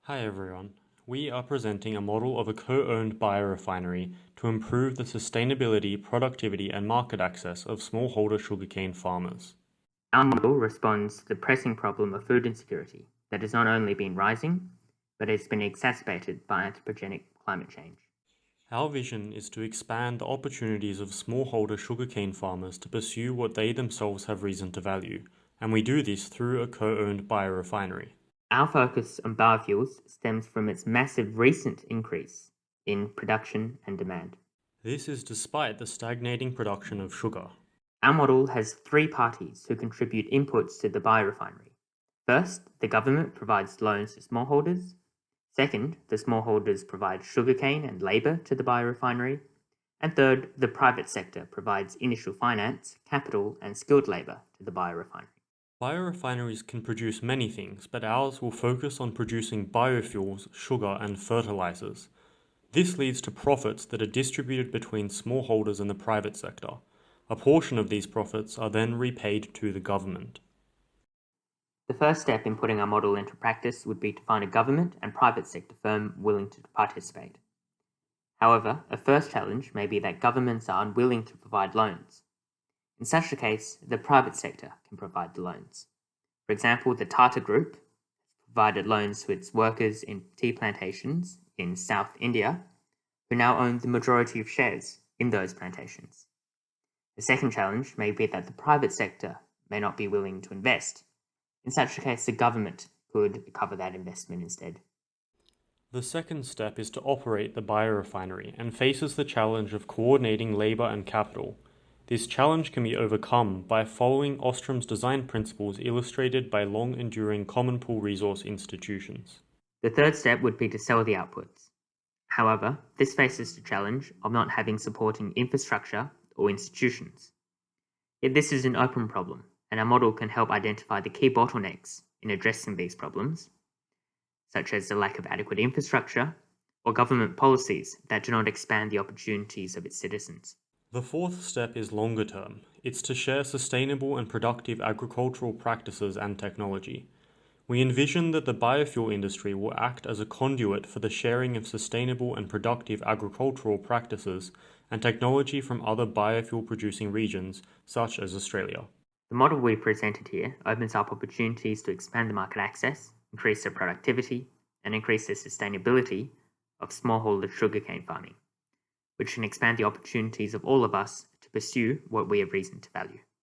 Hi everyone. We are presenting a model of a co-owned biorefinery to improve the sustainability, productivity and market access of smallholder sugarcane farmers. Our model responds to the pressing problem of food insecurity that has not only been rising, but has been exacerbated by anthropogenic climate change. Our vision is to expand the opportunities of smallholder sugarcane farmers to pursue what they themselves have reason to value, and we do this through a co-owned biorefinery. Our focus on biofuels stems from its massive recent increase in production and demand. This is despite the stagnating production of sugar. Our model has three parties who contribute inputs to the biorefinery. First, the government provides loans to smallholders. Second, the smallholders provide sugarcane and labour to the biorefinery. And third, the private sector provides initial finance, capital, and skilled labour to the biorefinery. Biorefineries can produce many things, but ours will focus on producing biofuels, sugar, and fertilizers. This leads to profits that are distributed between smallholders and the private sector. A portion of these profits are then repaid to the government. The first step in putting our model into practice would be to find a government and private sector firm willing to participate. However, a first challenge may be that governments are unwilling to provide loans. In such a case, the private sector can provide the loans. For example, the Tata Group provided loans to its workers in tea plantations in South India, who now own the majority of shares in those plantations. The second challenge may be that the private sector may not be willing to invest. In such a case, the government could cover that investment instead. The second step is to operate the biorefinery and faces the challenge of coordinating labour and capital. This challenge can be overcome by following Ostrom's design principles illustrated by long-enduring common pool resource institutions. The third step would be to sell the outputs. However, this faces the challenge of not having supporting infrastructure or institutions. Yet this is an open problem, and our model can help identify the key bottlenecks in addressing these problems, such as the lack of adequate infrastructure or government policies that do not expand the opportunities of its citizens. The fourth step is longer term. It's to share sustainable and productive agricultural practices and technology. We envision that the biofuel industry will act as a conduit for the sharing of sustainable and productive agricultural practices and technology from other biofuel producing regions, such as Australia. The model we presented here opens up opportunities to expand the market access, increase the productivity, and increase the sustainability of smallholder sugarcane farming, which can expand the opportunities of all of us to pursue what we have reason to value.